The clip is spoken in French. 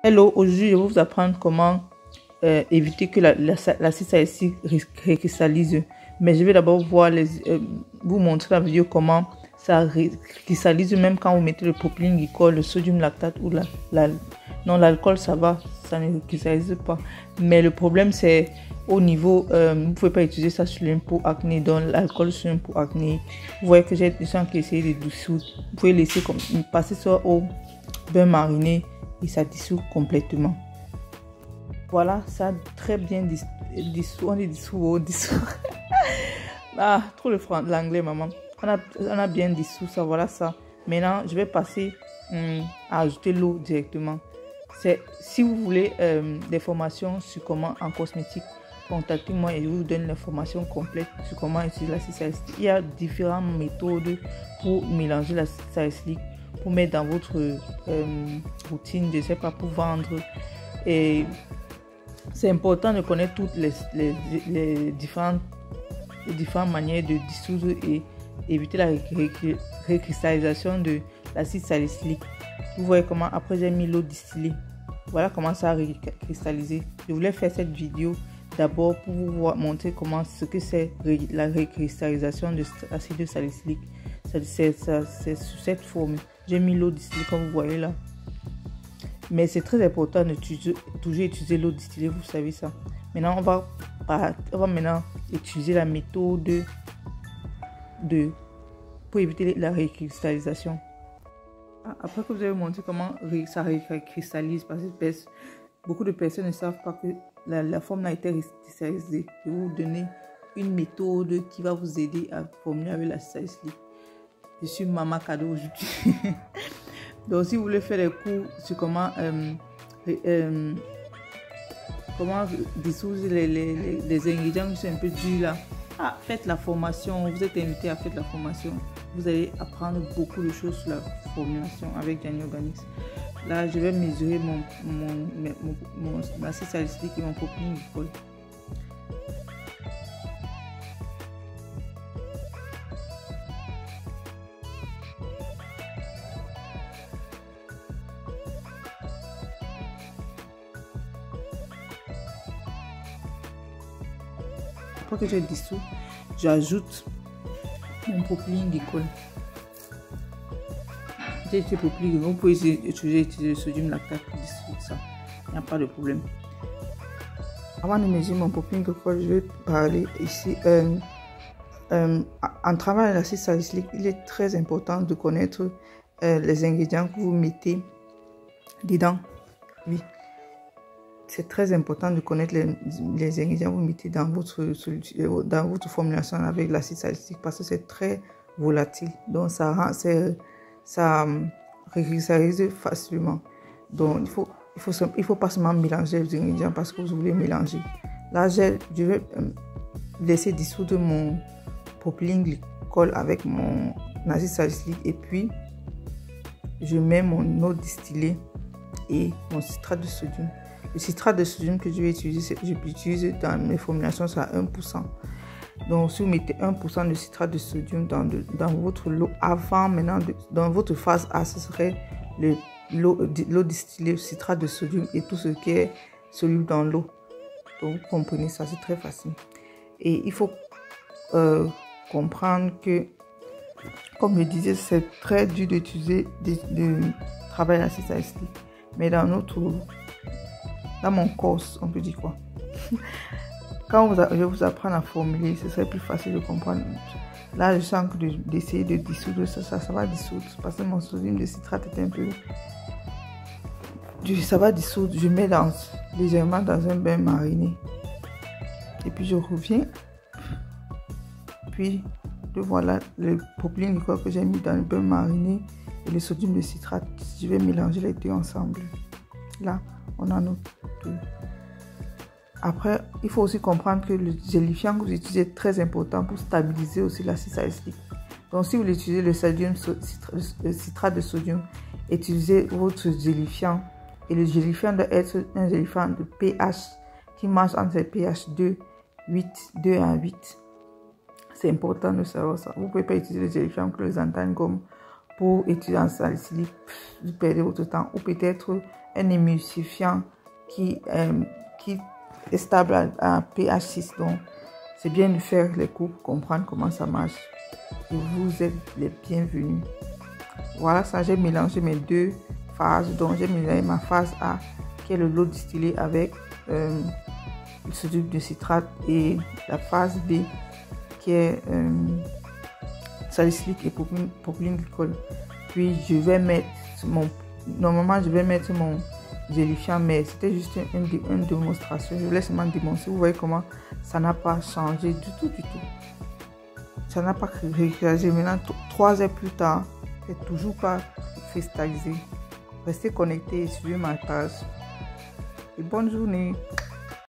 Hello, aujourd'hui je vais vous apprendre comment éviter que l'acide salicylique récristallise. Mais je vais d'abord vous montrer la vidéo comment ça récristallise même quand vous mettez le propylène glycol, le sodium lactate ou non, l'alcool ça va, ça ne récristallise pas. Mais le problème c'est au niveau, vous ne pouvez pas utiliser ça sur une peau acné, donc l'alcool sur une peau acné. Vous voyez que j'ai des gens qui essayent de dissoudre. Vous pouvez laisser passer ça au beurre mariné et ça dissout complètement. Voilà, ça a très bien dissous. On dissous. Ah, trop l'anglais, maman. On a bien dissous ça, voilà ça. Maintenant, je vais passer à ajouter l'eau directement. Si vous voulez des formations sur comment en cosmétique, contactez-moi et je vous donne l'information complète sur comment utiliser l'acide salicylique. Il y a différentes méthodes pour mélanger l'acide salicylique, pour mettre dans votre routine, je ne sais pas, pour vendre. Et c'est important de connaître toutes les différentes manières de dissoudre et éviter la récristallisation de l'acide salicylique. Vous voyez comment, après j'ai mis l'eau distillée, voilà comment ça a récristallisé. Je voulais faire cette vidéo d'abord pour vous montrer ce que c'est la récristallisation de l'acide salicylique. C'est sous cette forme. J'ai mis l'eau distillée comme vous voyez là. Mais c'est très important de toujours utiliser l'eau distillée, vous savez ça. Maintenant, on va maintenant utiliser la méthode pour éviter la récristallisation. Après que vous avez montré comment ça récristallise, parce que beaucoup de personnes ne savent pas que la forme a été récristallisée. Je vais vous donner une méthode qui va vous aider à formuler avec l'acide salicylique. Je suis maman cadeau aujourd'hui. Donc, si vous voulez faire des cours sur comment dissoudre les ingrédients qui sont un peu durs là, faites la formation. Vous êtes invité à faire la formation. Vous allez apprendre beaucoup de choses sur la formulation avec Gianni Organics. Là, je vais mesurer mon acide salicylique et mon propylène glycol. Après que j'ai dissous, j'ajoute mon propylène glycol. J'ai utilisé le propylène glycol, vous pouvez utiliser le sodium lactate pour dissoudre ça. Il n'y a pas de problème. Avant de mesurer mon propylène glycol, je vais parler ici. En travaillant l'acide salicylique, il est très important de connaître les ingrédients que vous mettez dedans. Oui. C'est très important de connaître les ingrédients que vous mettez dans votre formulation avec l'acide salicylique parce que c'est très volatile. Donc, ça récristallise facilement. Donc, il faut pas seulement mélanger les ingrédients parce que vous voulez mélanger. Là, je vais laisser dissoudre mon propylène glycol avec mon acide salicylique et puis je mets mon eau distillée et mon citrate de sodium. Le citrate de sodium que je vais utiliser, je l'utilise dans mes formulations, c'est à 1%. Donc, si vous mettez 1% de citrate de sodium dans votre lot, dans votre phase A, ce serait l'eau distillée, le citrate de sodium et tout ce qui est soluble dans l'eau. Donc, vous comprenez ça, c'est très facile. Et il faut comprendre que, comme je disais, c'est très dur d'utiliser, de travailler l'acide salicylique. Mais dans mon course, on peut dire quoi. Quand je vais vous apprendre à formuler, ce serait plus facile de comprendre. Là, je sens que d'essayer de dissoudre ça va dissoudre. Parce que mon sodium de citrate est un peu... Ça va dissoudre. Je mets légèrement dans un bain mariné. Et puis, je reviens. Puis, voilà le propylène glycol que j'ai mis dans le bain mariné et le sodium de citrate. Je vais mélanger les deux ensemble. Là, on a notre deux. Après, il faut aussi comprendre que le gélifiant que vous utilisez est très important pour stabiliser aussi l'acide salicylique. Donc, si vous utilisez le citrate de sodium, utilisez votre gélifiant. Et le gélifiant doit être un gélifiant de pH qui marche entre les pH 2 à 8. C'est important de savoir ça. Vous ne pouvez pas utiliser le gélifiant que les antennes comme pour étudier en salicylique, vous perdez votre temps. Ou peut-être un émulsifiant qui est stable à pH 6. Donc, c'est bien de faire les cours pour comprendre comment ça marche. Et vous êtes les bienvenus. Voilà, ça, j'ai mélangé mes deux phases. Donc, j'ai mélangé ma phase A, qui est le lot distillé avec le sodium de citrate, et la phase B, qui est salicylique et propylène glycol. Puis, je vais mettre normalement, je vais mettre mon gélifiant, mais c'était juste une démonstration. Je voulais seulement démontrer. Vous voyez comment ça n'a pas changé du tout. Ça n'a pas cristallisé. Maintenant, 3 heures plus tard, c'est toujours pas cristallisé. Restez connectés et suivez ma page. Et bonne journée.